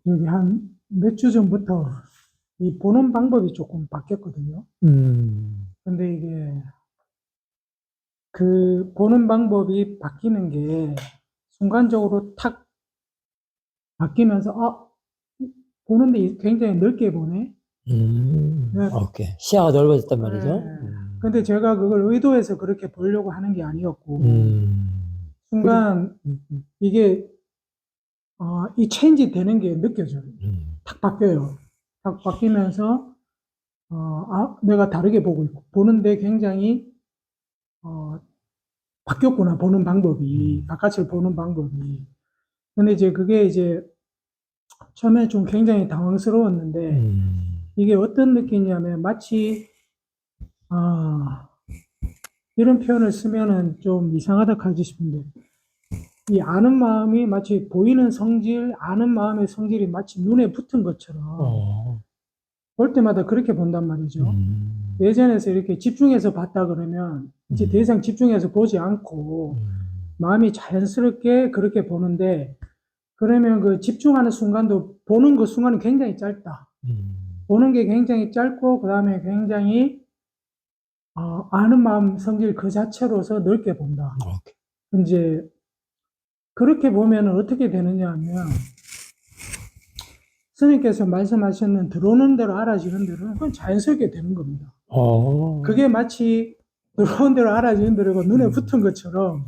여기 한 몇 주 전부터 이 보는 방법이 조금 바뀌었거든요. 근데 이게 그 보는 방법이 바뀌는 게 순간적으로 탁 바뀌면서, 보는데 굉장히 넓게 보네. 네, 오케이. 시야가 넓어졌단 네. 말이죠. 근데 제가 그걸 의도해서 그렇게 보려고 하는 게 아니었고, 그리, 순간 이게, 이 체인지 되는 게 느껴져요. 음, 탁 바뀌어요. 탁 바뀌면서, 내가 다르게 보고 있고, 보는데 굉장히, 어, 바뀌었구나, 보는 방법이. 바깥을 보는 방법이. 근데 이제 그게 이제 처음에 좀 굉장히 당황스러웠는데, 이게 어떤 느낌이냐면, 마치, 아, 이런 표현을 쓰면은 좀 이상하다 하지 싶은데, 이 아는 마음이 마치 보이는 성질, 아는 마음의 성질이 마치 눈에 붙은 것처럼 어, 볼 때마다 그렇게 본단 말이죠. 예전에서 이렇게 집중해서 봤다 그러면 이제 더 이상 집중해서 보지 않고 마음이 자연스럽게 그렇게 보는데, 그러면 그 집중하는 순간도 보는 그 순간은 굉장히 짧다. 보는 게 굉장히 짧고, 그 다음에 굉장히, 아는 마음 성질 그 자체로서 넓게 본다. 오케이. 이제 그렇게 보면 어떻게 되느냐 하면, 스님께서 말씀하셨는 들어오는 대로 알아지는 대로 그건 자연스럽게 되는 겁니다. 그게 마치 들어온 대로 알아지는 대로가 눈에 붙은 것처럼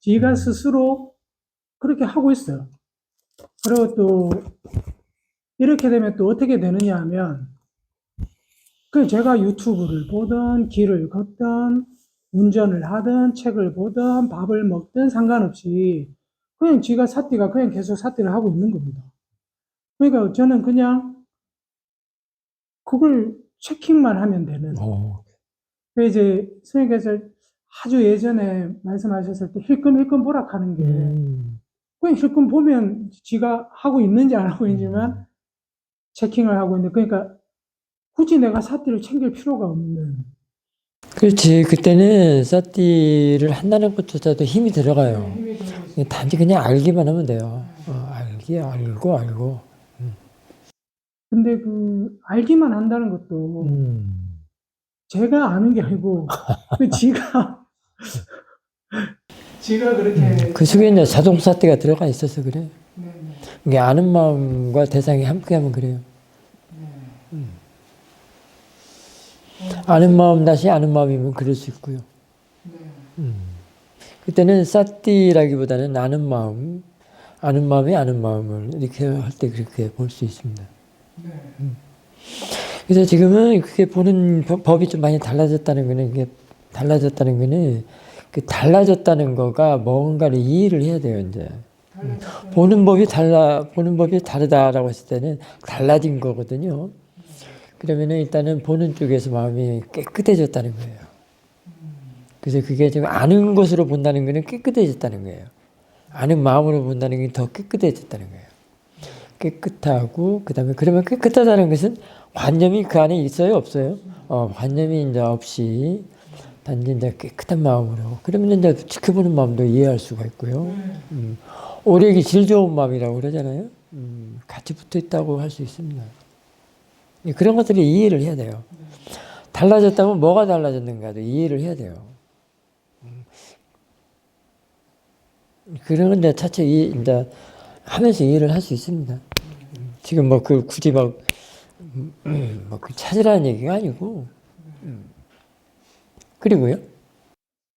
지가 스스로 그렇게 하고 있어요. 그리고 또 이렇게 되면 또 어떻게 되느냐 하면, 그 제가 유튜브를 보든 길을 걷든 운전을 하든 책을 보든 밥을 먹든 상관없이 그냥 지가 사띠가 그냥 계속 사띠를 하고 있는 겁니다. 그러니까 저는 그냥 그걸 체킹만 하면 되는. 그 이제 선생님께서 아주 예전에 말씀하셨을 때 힐끔힐끔 보라 하는 게, 그냥 힐끔 보면 지가 하고 있는지 안 하고 있는지만 체킹을 하고 있는데, 그러니까 굳이 내가 사띠를 챙길 필요가 없는. 그렇지. 그때는 사띠를 한다는 것조차도 힘이 들어가요. 힘이 들어있어요. 단지 그냥 알기만 하면 돼요. 알고. 근데 그 알기만 한다는 것도 제가 아는 게 아니고 그 지가 그렇게 그 속에 이제 자동 사띠가 들어가 있어서 그래. 네, 네, 이게 아는 마음과 대상이 함께하면 그래요. 아는 마음 다시 아는 마음이면 그럴 수 있고요. 네. 그때는 사띠라기보다는 아는 마음, 아는 마음이 아는 마음을 이렇게 할 때 그렇게 볼 수 있습니다. 네. 그래서 지금은 그게 보는 법이 좀 많이 달라졌다는 거는, 이게 달라졌다는 거는, 그 달라졌다는 거가 뭔가를 이해를 해야 돼요, 이제. 보는 법이 다르다라고 했을 때는 달라진 거거든요. 그러면은 일단은 보는 쪽에서 마음이 깨끗해졌다는 거예요. 그래서 그게 지금 아는 것으로 본다는 거는 깨끗해졌다는 거예요. 아는 마음으로 본다는 게 더 깨끗해졌다는 거예요. 깨끗하고, 그 다음에, 그러면 깨끗하다는 것은 관념이 그 안에 있어요, 없어요? 관념이 이제 없이, 단지 이제 깨끗한 마음으로. 그러면 이제 지켜보는 마음도 이해할 수가 있고요. 오력이 질 좋은 마음이라고 그러잖아요. 같이 붙어 있다고 할 수 있습니다. 그런 것들을 이해를 해야 돼요. 달라졌다면 뭐가 달라졌는가도 이해를 해야 돼요. 그런 건 이제 차차 이제 하면서 이해를 할 수 있습니다. 지금 뭐 그 굳이 그 찾으라는 얘기가 아니고. 그리고요.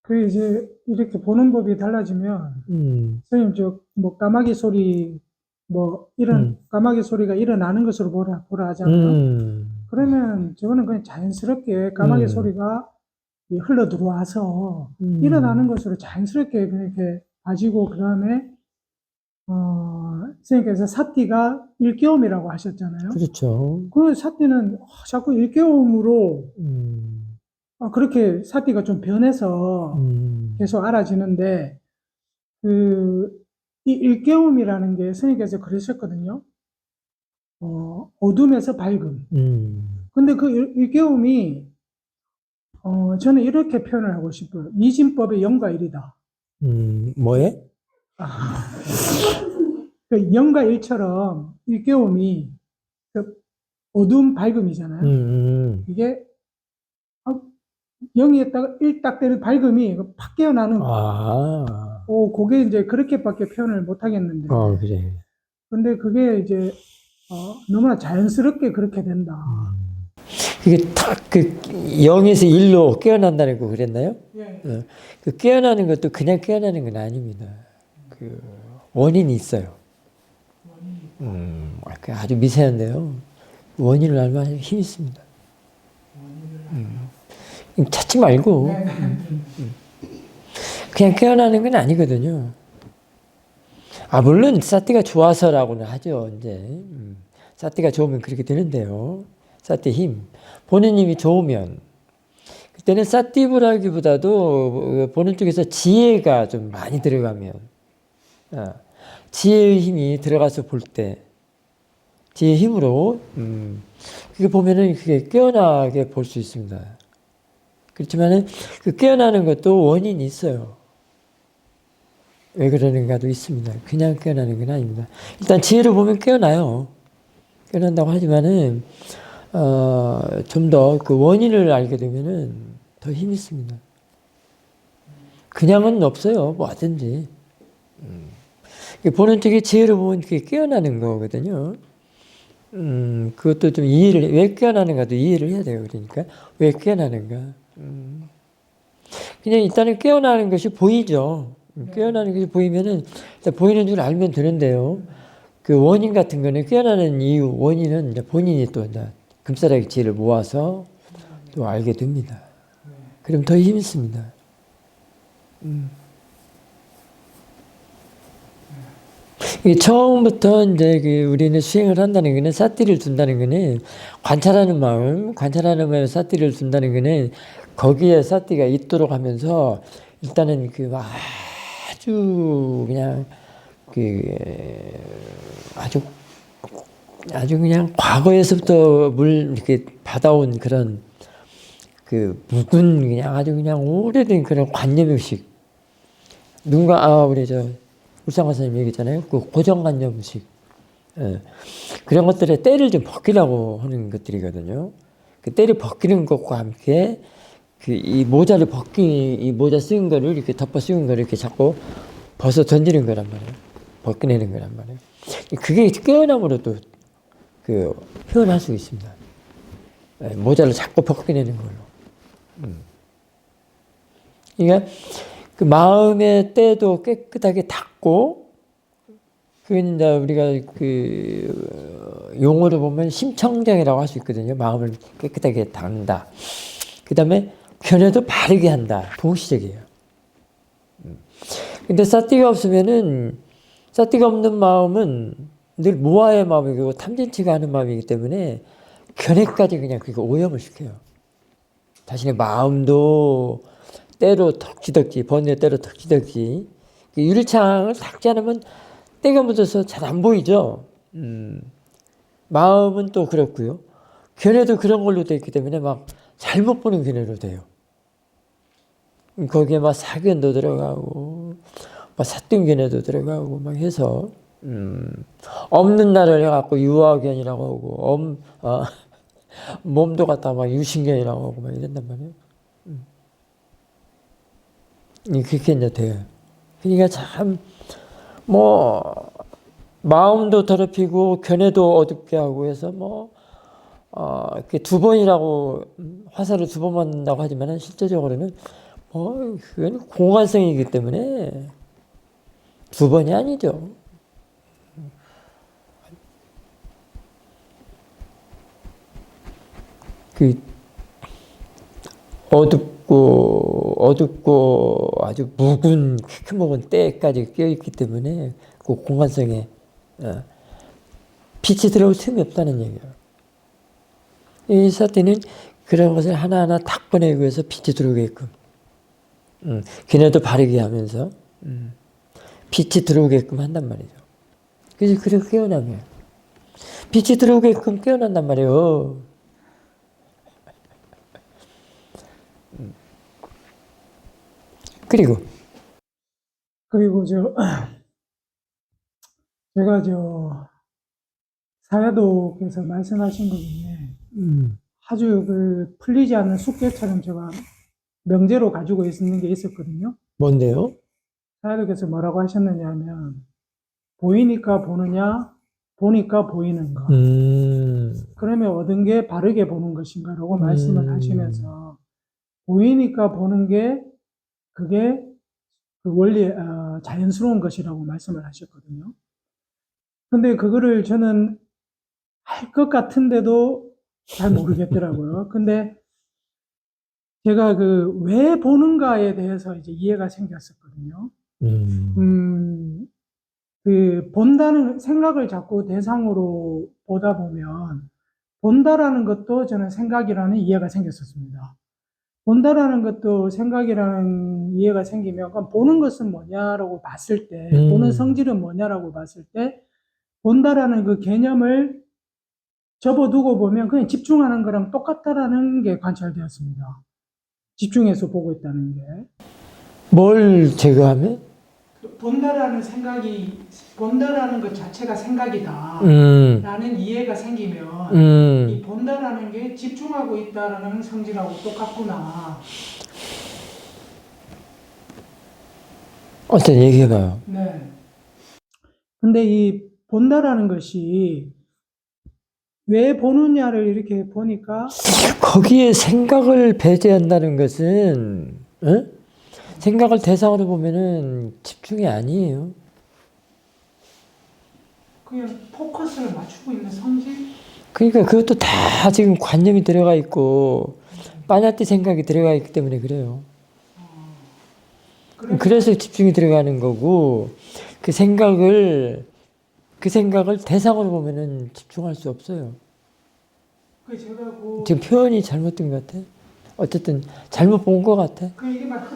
그 이제 이렇게 보는 법이 달라지면 선생님 저 뭐 까마귀 소리 뭐 이런 까마귀 소리가 일어나는 것으로 보라 하잖아요. 그러면 저거는 그냥 자연스럽게 까마귀 소리가 흘러 들어와서 일어나는 것으로 자연스럽게 그렇게 가지고, 그 다음에 선생님께서 사띠가 일깨움이라고 하셨잖아요. 그렇죠. 그 사띠는 자꾸 일깨움으로 그렇게 사띠가 좀 변해서 계속 알아지는데, 이 일깨움이라는 게 선생님께서 그러셨거든요. 어둠에서 밝음. 근데 그 일깨움이, 저는 이렇게 표현을 하고 싶어요. 이진법의 0과 1이다. 뭐에? 그 0과 1처럼 일깨움이 그 어두움 밝음이잖아요. 이게 0이었다가 1 딱 되는 밝음이 팍 깨어나는 아, 그게 이제 그렇게밖에 표현을 못 하겠는데. 그래. 근데 그게 이제 너무나 자연스럽게 그렇게 된다. 그게 탁 그 0에서 1로 깨어난다는 거 그랬나요? 예. 그 깨어나는 것도 그냥 깨어나는 건 아닙니다. 그 원인이 있어요. 아주 미세한데요. 원인을 알면 힘이 있습니다. 찾지 말고 그냥 깨어나는 건 아니거든요. 물론 사띠가 좋아서라고는 하죠. 이제 사띠가 좋으면 그렇게 되는데요. 사띠 힘, 보는 힘이 좋으면 그때는 사띠브라기보다도 보는 쪽에서 지혜가 좀 많이 들어가면 지혜의 힘이 들어가서 볼 때 지혜의 힘으로 그게 보면은 그게 깨어나게 볼 수 있습니다. 그렇지만은 그 깨어나는 것도 원인이 있어요. 왜 그러는가도 있습니다. 그냥 깨어나는 건 아닙니다. 일단 지혜로 보면 깨어나요. 깨어난다고 하지만은 좀 더 그 원인을 알게 되면은 더 힘이 있습니다. 그냥은 없어요. 뭐든지. 보는 쪽에 지혜로 보면 그게 깨어나는 거거든요. 그것도 좀 왜 깨어나는가도 이해를 해야 돼요. 그러니까 왜 깨어나는가. 그냥 일단은 깨어나는 것이 보이죠. 깨어나는 것이 보이면은 보이는 줄 알면 되는데요. 그 원인 같은 거는 깨어나는 이유, 원인은 이제 본인이 또 이제 금사라기 지혜를 모아서 또 알게 됩니다. 그럼 더 힘이 있습니다. 처음부터 이제 우리는 수행을 한다는 것은 사띠를 둔다는 것은 관찰하는 마음에 사띠를 둔다는 것은 거기에 사띠가 있도록 하면서 일단은 아주 그냥 아주 그냥 과거에서부터 이렇게 받아온 그런 묵은 그냥 아주 그냥 오래된 그런 관념의식. 누군가 우리 울산 선생님 얘기했잖아요. 그 고정관념식. 그런 것들의 때를 좀 벗기려고 하는 것들이거든요. 그 때를 벗기는 것과 함께 이 모자 쓰는 거를 이렇게 덮어 쓰는 거를 이렇게 자꾸 벗어 던지는 거란 말이에요. 벗겨내는 거란 말이에요. 그게 깨어남으로도 표현할 수 있습니다. 모자를 자꾸 벗겨내는 걸로. 그러니까 그 마음의 때도 깨끗하게 닦고, 그건 이제 우리가 용어로 보면 심청정이라고 할 수 있거든요. 마음을 깨끗하게 닦는다. 그 다음에 견해도 바르게 한다. 동시적이에요. 근데 사띠가 없으면은, 사띠가 없는 마음은 늘 모아의 마음이고 탐진치가 하는 마음이기 때문에 견해까지 그냥 오염을 시켜요. 자신의 마음도 때로 덕지덕지, 번뇌 때로 덕지덕지. 유리창을 닦지 않으면 때가 묻어서 잘 안 보이죠. 마음은 또 그렇고요. 견해도 그런 걸로 되어 있기 때문에 막 잘못 보는 견해로 돼요. 거기에 막 사견도 들어가고, 막 사등견해도 들어가고, 막 해서, 없는 날을 해갖고 유아견이라고 하고, 몸도 갖다 막 유신견이라고 하고, 막 이런단 말이에요. 그렇게 이제 돼요. 그러니까 참, 마음도 더럽히고, 견해도 어둡게 하고 해서, 이렇게 2번이라고, 화살을 2번 맞는다고 하지만, 실제적으로는, 그건 공간성이기 때문에, 2번이 아니죠. 어둡고 아주 묵은 켜먹은 때까지 껴있기 때문에 그 공간성에 빛이 들어올 틈이 없다는 얘기예요. 이 사태는 그런 것을 하나하나 딱 보내기 위해서 빛이 들어오게끔 걔네도 바르게 하면서 빛이 들어오게끔 한단 말이죠. 그래서 그렇게 깨어나면 빛이 들어오게끔 깨어난단 말이에요. 그리고 제가 사야도께서 말씀하신 것 중에 아주 풀리지 않는 숙제처럼 제가 명제로 가지고 있는 게 있었거든요. 뭔데요? 사야도께서 뭐라고 하셨느냐 하면, 보이니까 보느냐, 보니까 보이는가. 그러면 얻은 게 바르게 보는 것인가라고 말씀을 하시면서, 보이니까 보는 게 그게 그 원리, 자연스러운 것이라고 말씀을 하셨거든요. 근데 그거를 저는 할 것 같은데도 잘 모르겠더라고요. 근데 제가 왜 보는가에 대해서 이제 이해가 생겼었거든요. 본다는 생각을 자꾸 대상으로 보다 보면, 본다라는 것도 저는 생각이라는 이해가 생겼었습니다. 본다라는 것도 생각이라는 이해가 생기면, 그럼 보는 것은 뭐냐라고 봤을 때, 보는 성질은 뭐냐라고 봤을 때, 본다라는 그 개념을 접어두고 보면 그냥 집중하는 거랑 똑같다라는 게 관찰되었습니다. 집중해서 보고 있다는 게. 뭘 제거하면? 본다라는 것 자체가 생각이다. 라는 이해가 생기면, 이 본다라는 게 집중하고 있다라는 성질하고 똑같구나. 어떤 얘기해봐요. 네. 근데 이 본다라는 것이 왜 보느냐를 이렇게 보니까, 거기에 생각을 배제한다는 것은, 생각을 대상으로 보면은 집중이 아니에요. 그냥 포커스를 맞추고 있는 성질? 그러니까 그것도 다 지금 관념이 들어가 있고, 빠냐띠 생각이 들어가 있기 때문에 그래요. 그래서 집중이 들어가는 거고, 그 생각을 대상으로 보면은 집중할 수 없어요. 지금 표현이 잘못된 것 같아. 어쨌든 잘못 본 것 같아. 이게 막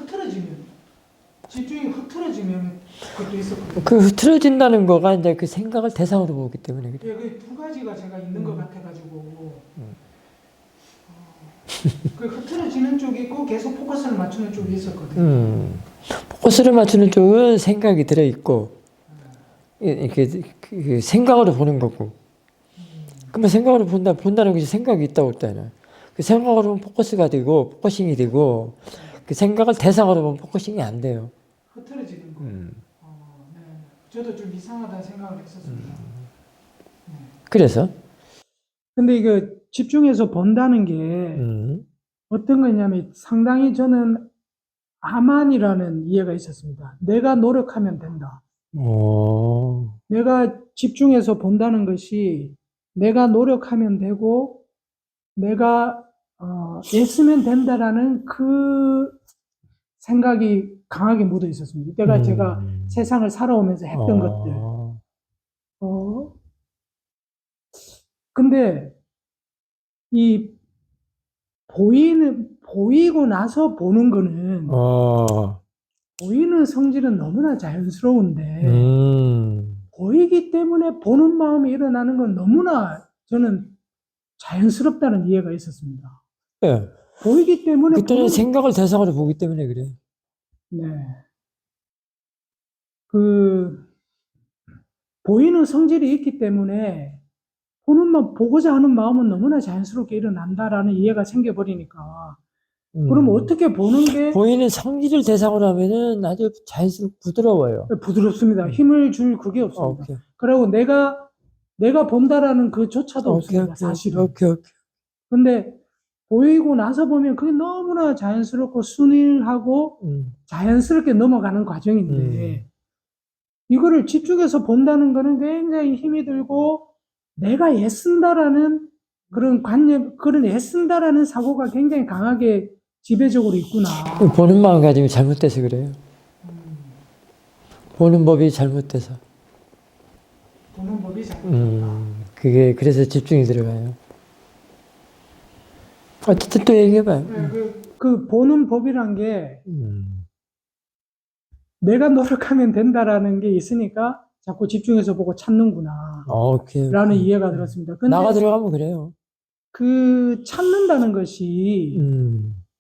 집중이 흐트러지면 그것도 있었거든요. 그 흐트러진다는 거가 이제 그 생각을 대상으로 보기 때문에 그래. 예, 그 두 가지가 제가 있는 것 같아가지고. 그 흐트러지는 쪽이 있고 계속 포커스를 맞추는 쪽이 있었거든요. 포커스를 맞추는 쪽은 생각이 들어있고, 이렇게 그 생각으로 보는 거고. 그러면 생각으로 본다는 것이 생각이 있다고 했잖아요. 그 생각으로 보면 포커스가 되고, 포커싱이 되고, 그 생각을 대상으로 보면 포커싱이 안 돼요. 흐트러지는 거. 네. 저도 좀 이상하다 생각을 했었습니다. 그래서? 근데 이거 집중해서 본다는 게 어떤 거냐면 상당히 저는 아만이라는 이해가 있었습니다. 내가 노력하면 된다. 내가 집중해서 본다는 것이 내가 노력하면 되고 내가 애쓰면 된다라는 그 생각이 강하게 묻어 있었습니다. 이때가 제가 세상을 살아오면서 했던 것들. 근데 이 보이고 나서 보는 거는 보이는 성질은 너무나 자연스러운데 보이기 때문에 보는 마음이 일어나는 건 너무나 저는 자연스럽다는 이해가 있었습니다. 네. 보이기 때문에 그때는 생각을 대상으로 보기 때문에 그래. 네. 보이는 성질이 있기 때문에 보고자 하는 마음은 너무나 자연스럽게 일어난다라는 이해가 생겨버리니까 그럼 어떻게 보는 게 보이는 성질을 대상으로 하면은 아주 자연스럽고 부드러워요. 부드럽습니다. 힘을 줄 그게 없습니다. 그리고 내가 본다라는 그조차도 없습니다. 사실은. 근데 보이고 나서 보면 그게 너무나 자연스럽고 순일하고 자연스럽게 넘어가는 과정인데 이거를 집중해서 본다는 거는 굉장히 힘이 들고 내가 애쓴다라는 그런 관념, 그런 애쓴다라는 사고가 굉장히 강하게 지배적으로 있구나. 보는 마음가짐이 잘못돼서 그래요. 보는 법이 잘못돼서. 보는 법이 잘못됐다. 그게 그래서 집중이 들어가요. 어쨌든 또 얘기해봐요. 네, 그 보는 법이란 게 내가 노력하면 된다라는 게 있으니까 자꾸 집중해서 보고 찾는구나. 라는 이해가 들었습니다. 근데 나가 들어가면 그래요. 그 찾는다는 것이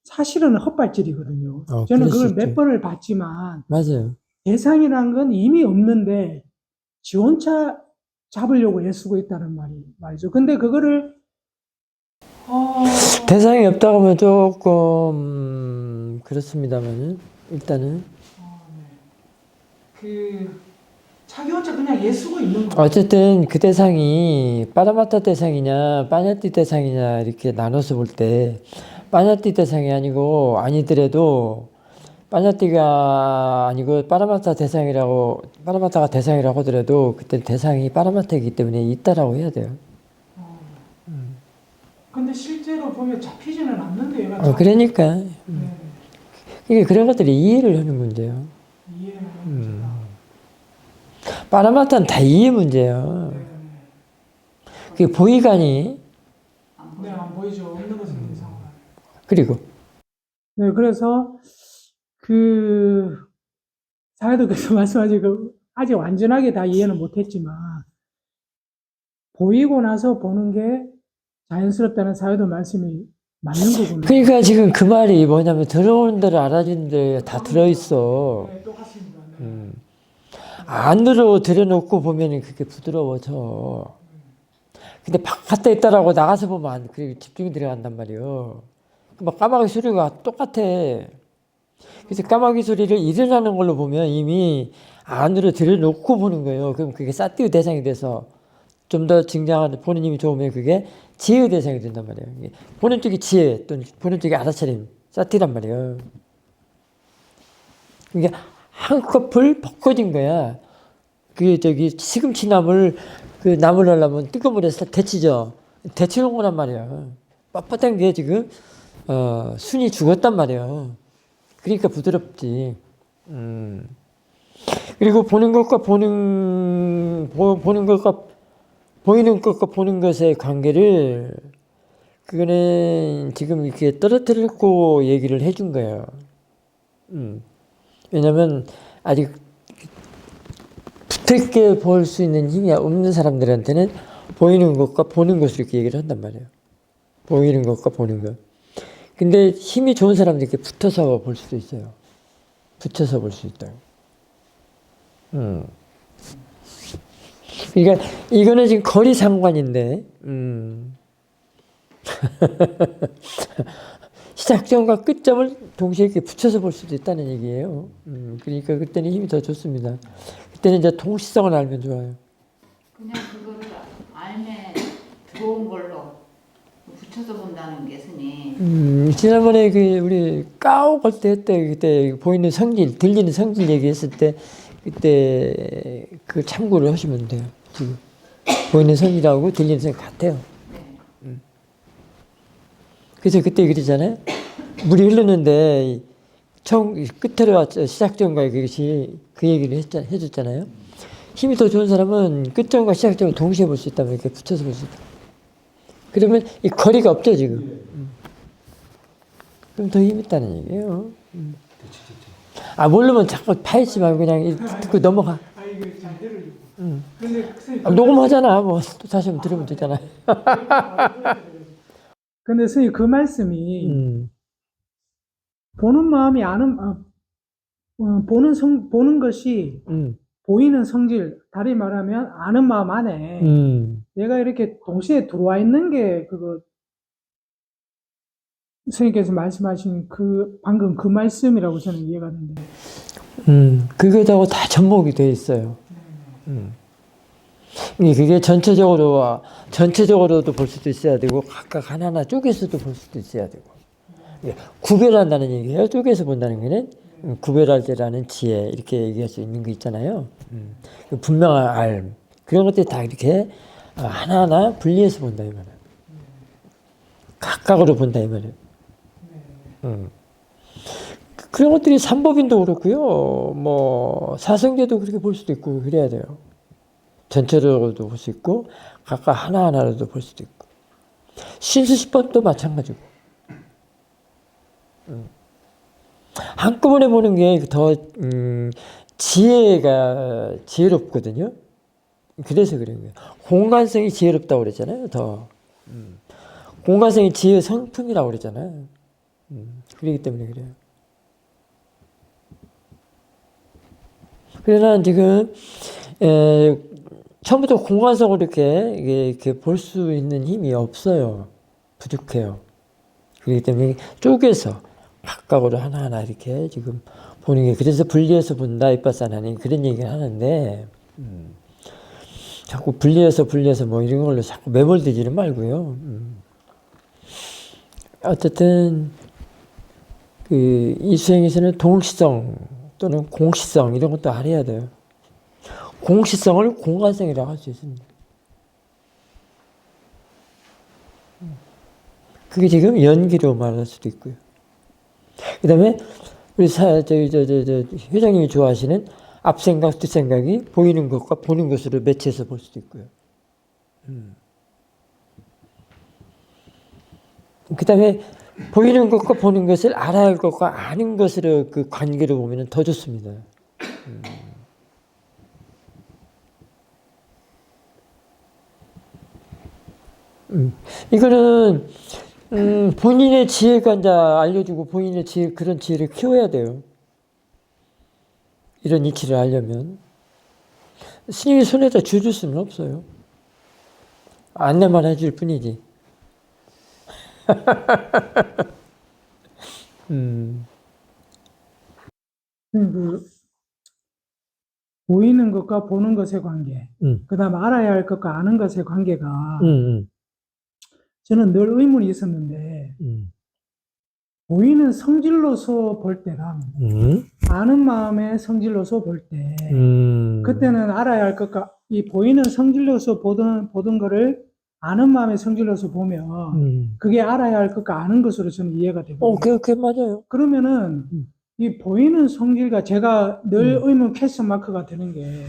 사실은 헛발질이거든요. 저는 그걸 몇 번을 봤지만 맞아요. 대상이란 건 이미 없는데 지 혼자 잡으려고 애쓰고 있다는 말이죠. 근데 그거를 대상이 없다고 하면 조금 그렇습니다만은 일단은 자기 혼자 그냥 애쓰고 있는 거예요. 어쨌든 그 대상이 빠라마타 대상이냐 빠냐띠 대상이냐 이렇게 나눠서 볼 때 빠냐띠 대상이 아니고 아니더라도 빠냐띠가 아니고 빠라마타가 대상이라고 하더라도 그때 대상이 빠라마타이기 때문에 있다라고 해야 돼요. 근데 실제로 보면 잡히지는 않는데 얘가 그러니까 이게 그런 것들이 이해를 하는 문제예요. 이해를 하는 빠라마타는 다 이해 문제예요. 그게 보이가니 안 보이죠. 없는 것은 이상. 그리고 네, 그래서 사회도께서 말씀하신 아직 완전하게 다 이해는 못했지만 보이고 나서 보는 게 자연스럽다는 사회도 말씀이 맞는 거군요. 그러니까 지금 그 말이 뭐냐면 들어오는 대로 알아지는 데 다 들어있어. 네, 똑같습니다. 안으로 들여놓고 보면 그게 부드러워져. 근데 바깥에 있다라고 나가서 보면 안, 그게 집중이 들어간단 말이에요. 막 까마귀 소리가 똑같아. 그래서 까마귀 소리를 일어나는 걸로 보면 이미 안으로 들여놓고 보는 거예요. 그럼 그게 사띠의 대상이 돼서 좀 더 증장하는, 보는 힘이 좋으면 그게 지혜의 대상이 된단 말이에요. 보는 쪽이 지혜, 또는 보는 쪽이 알아차림, 사띠란 말이에요. 이게 한꺼풀 벗겨진 거야. 시금치 나물, 그 나물 하려면 뜨거운 물에서 데치죠. 데치는 거란 말이야. 빳빳한 게 지금, 순이 죽었단 말이야. 그러니까 부드럽지. 그리고 보이는 것과 보는 것의 관계를, 그거는 지금 이렇게 떨어뜨리고 얘기를 해준 거예요. 왜냐면, 아직 붙어있게 볼 수 있는 힘이 없는 사람들한테는 보이는 것과 보는 것을 이렇게 얘기를 한단 말이에요. 보이는 것과 보는 것. 근데 힘이 좋은 사람들이 이렇게 붙어서 볼 수도 있어요. 붙여서 볼 수 있다. 그러니까 이거는 지금 거리 상관인데, 시작점과 끝점을 동시에 이렇게 붙여서 볼 수도 있다는 얘기예요. 그러니까 그때는 힘이 더 좋습니다. 그때는 이제 동시성을 알면 좋아요. 그냥 그거를 알면 들어온 걸로 붙여서 본다는 게 스님. 지난번에 우리 까오 갈 때 했대. 그때 보이는 성질, 들리는 성질 얘기했을 때 그때 그 참고를 하시면 돼요. 지금 보이는 성질하고 들리는 성질 같아요. 그래서 그때 그러잖아요. 물이 흐르는데 끝으로 시작점과 그것이 그 얘기를 해줬잖아요. 힘이 더 좋은 사람은 끝점과 시작점을 동시에 볼 수 있다면 이렇게 붙여서 볼 수 있다. 그러면 이 거리가 없죠 지금. 그럼 더 힘 있다는 얘기예요. 모르면 자꾸 파헤치지 말고 그냥 듣고 넘어가. 이거 잘 들으려고. 녹음하잖아. 뭐 또 다시 한번 들으면 되잖아. 근데 선생님 그 말씀이 보는 마음이 보는 것이 보이는 성질, 다시 말하면 아는 마음 안에 얘가 이렇게 동시에 들어와 있는 게 선생님께서 말씀하신 방금 그 말씀이라고 저는 이해가 되는데. 그거하고 다 접목이 돼 있어요. 그게 전체적으로도 볼 수도 있어야 되고, 각각 하나하나 쪼개서도 볼 수도 있어야 되고. 구별한다는 얘기예요. 쪼개서 본다는 거는 구별할 때라는 지혜, 이렇게 얘기할 수 있는 거 있잖아요. 분명한 알. 그런 것들이 다 이렇게 하나하나 분리해서 본다, 이 말이에요. 각각으로 본다, 이 말이에요. 그런 것들이 삼법인도 그렇고요. 뭐 사성제도 그렇게 볼 수도 있고 그래야 돼요. 전체적으로도 볼 수 있고 각각 하나하나로도 볼 수도 있고 신수시법도 마찬가지고 한꺼번에 보는 게 더 지혜롭거든요. 그래서 그런 거예요. 공간성이 지혜롭다고 그랬잖아요. 더 공간성이 지혜의 성품이라고 그랬잖아요. 그렇기 때문에 그래요. 그러나 지금 처음부터 공간적으로 이렇게 볼 수 있는 힘이 없어요. 부족해요. 그렇기 때문에 쪼개서 각각으로 하나하나 이렇게 지금 보는 게, 그래서 분리해서 본다 이빠사나니 그런 얘기를 하는데, 자꾸 분리해서 뭐 이런 걸로 자꾸 매몰되지는 말고요. 어쨌든 이 수행에서는 동시성 또는 공시성 이런 것도 알아야 돼요. 공시성을 공간성이라고 할 수 있습니다. 그게 지금 연기로 말할 수도 있고요. 그 다음에 우리 회장님이 좋아하시는 앞생각, 뒷생각이 보이는 것과 보는 것으로 매치해서 볼 수도 있고요. 그 다음에 보이는 것과 보는 것을 알아야 할 것과 아는 것으로 그 관계를 보면 더 좋습니다. 이거는 본인의 지혜가 이제 알려주고 본인의 지혜, 그런 지혜를 키워야 돼요. 이런 이치를 알려면. 스님이 손에다 줄 수는 없어요. 안내만 해줄 뿐이지. 보이는 것과 보는 것의 관계, 그 다음에 알아야 할 것과 아는 것의 관계가 저는 늘 의문이 있었는데 보이는 성질로서 볼 때랑 아는 마음의 성질로서 볼 때 그때는 알아야 할 것과 이 보이는 성질로서 보던 거를 아는 마음의 성질로서 보면 그게 알아야 할 것과 아는 것으로 저는 이해가 되거든요. 그게 맞아요. 그러면은 이 보이는 성질과 제가 늘 의문 퀘스천 마크가 되는 게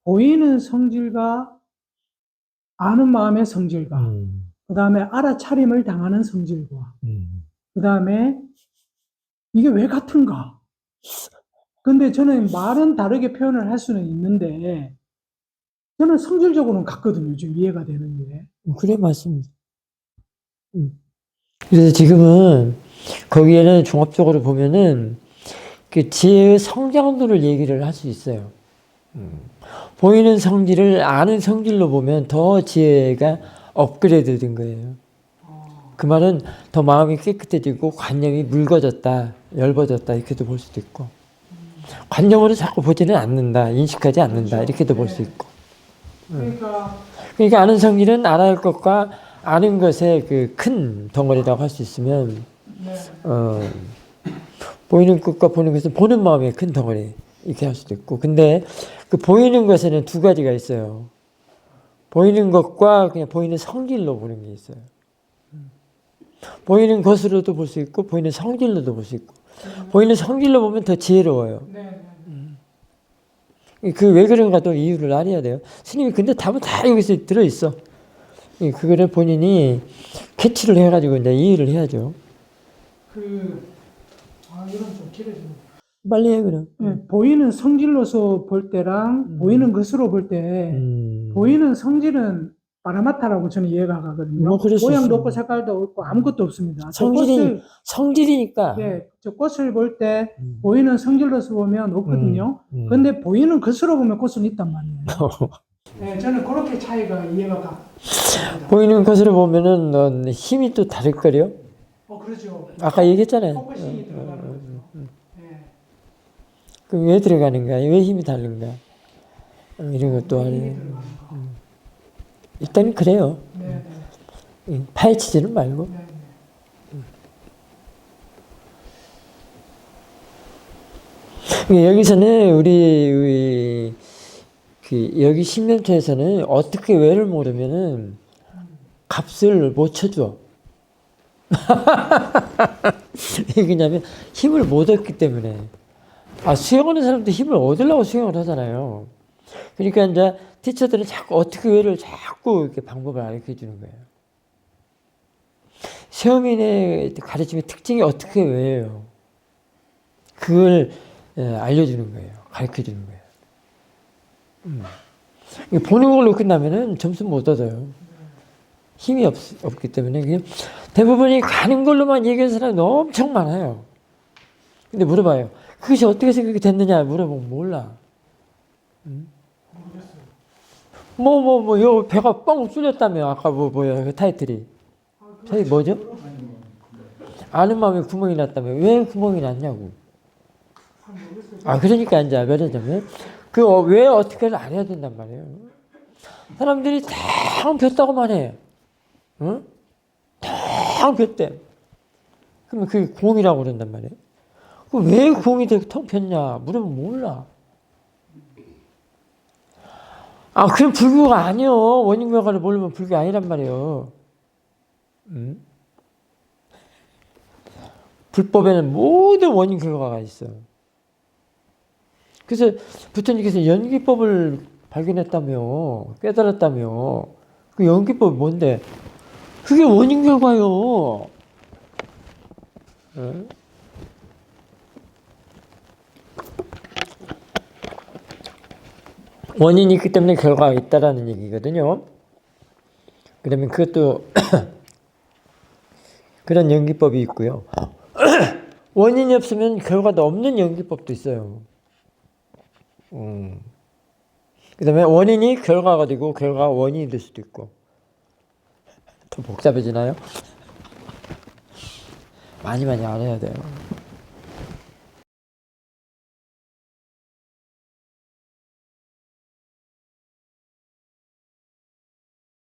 보이는 성질과 아는 마음의 성질과 그 다음에 알아차림을 당하는 성질과 그 다음에 이게 왜 같은가? 근데 저는 말은 다르게 표현을 할 수는 있는데 저는 성질적으로는 같거든요. 좀 이해가 되는 게. 그래 맞습니다. 그래서 지금은 거기에는 종합적으로 보면은 그 지혜의 성장도를 얘기를 할 수 있어요. 보이는 성질을 아는 성질로 보면 더 지혜가 업그레이드 된 거예요. 그 말은 더 마음이 깨끗해지고 관념이 묽어졌다, 엷어졌다 이렇게도 볼 수도 있고, 관념으로 자꾸 보지는 않는다, 인식하지 않는다 이렇게도 볼 수 있고. 그러니까 아는 성질은 알아야 할 것과 아는 것의 그 큰 덩어리라고 할 수 있으면 보이는 것과 보는 것은 보는 마음의 큰 덩어리 이렇게 할 수도 있고, 근데 그 보이는 것에는 두 가지가 있어요. 보이는 것과 그냥 보이는 성질로 보는 게 있어요. 보이는 것으로도 볼 수 있고 보이는 성질로도 볼 수 있고, 보이는 성질로 보면 더 지혜로워요. 그 왜 그런가 또 이유를 알아야 돼요. 스님이 근데 답은 다 여기서 들어있어. 그거를 본인이 캐치를 해가지고 이제 이해를 해야죠. 이건 좀 길어지네. 빨리 해 그럼. 보이는 성질로서 볼 때랑 보이는 것으로 볼 때 보이는 성질은 파라마타라고 저는 이해가 가거든요. 뭐 그럴 수 모양도 있어요. 없고 색깔도 없고 아무것도 없습니다. 성질이니까. 저 꽃을 볼 때 보이는 성질로서 보면 없거든요. 근데 보이는 것으로 보면 꽃은 있단 말이에요. 네, 저는 그렇게 차이가 이해가 가. 보이는 것으로 보면은 넌 힘이 또 다를 거요. 그렇죠. 아까 얘기했잖아요. 포커싱이 들어가는 거죠. 네. 그럼 왜 들어가는가? 왜 힘이 다른가? 이런 것도 알아요. 일단 그래요. 파헤치지는 말고. 여기서는 우리 여기 신명체에서는 어떻게 왜를 모르면은 값을 못 쳐줘. 왜냐면 힘을 못 얻기 때문에. 수영하는 사람도 힘을 얻으려고 수영을 하잖아요. 그러니까 이제 티처들은 자꾸 어떻게 왜를 자꾸 이렇게 방법을 알려 주는 거예요. 시험인의 가르침의 특징이 어떻게 왜예요. 그걸 알려주는 거예요. 가르쳐 주는 거예요. 보는 걸로 끝나면은 점수 못 얻어요. 힘이 없기 때문에. 그냥 대부분이 가는 걸로만 얘기하는 사람이 엄청 많아요. 근데 물어봐요. 그것이 어떻게 생각이 됐느냐 물어보면 몰라. 요 배가 뻥 뚫렸다며. 아까 뭐야, 그 타이틀이. 타이틀 뭐죠? 아는 마음에 구멍이 났다며. 왜 구멍이 났냐고. 그러니까 이제 말하자면, 왜 어떻게를 안 해야 된단 말이에요. 사람들이 탕 폈다고만 해. 응? 탕 폈대. 그러면 그게 공이라고 그런단 말이에요. 왜 공이 되게 텅 폈냐? 물으면 몰라. 그럼 불교가 아니요. 원인 결과를 모르면 불교 아니란 말이에요. 응? 불법에는 모든 원인 결과가 있어. 그래서 부처님께서 연기법을 발견했다며, 깨달았다며. 그 연기법이 뭔데? 그게 원인 결과요. 응? 원인이 있기 때문에 결과가 있다라는 얘기거든요. 그러면 그것도 그런 연기법이 있고요. 원인이 없으면 결과도 없는 연기법도 있어요. 그 다음에 원인이 결과가 되고 결과가 원인이 될 수도 있고. 더 복잡해지나요? 많이 알아야 돼요.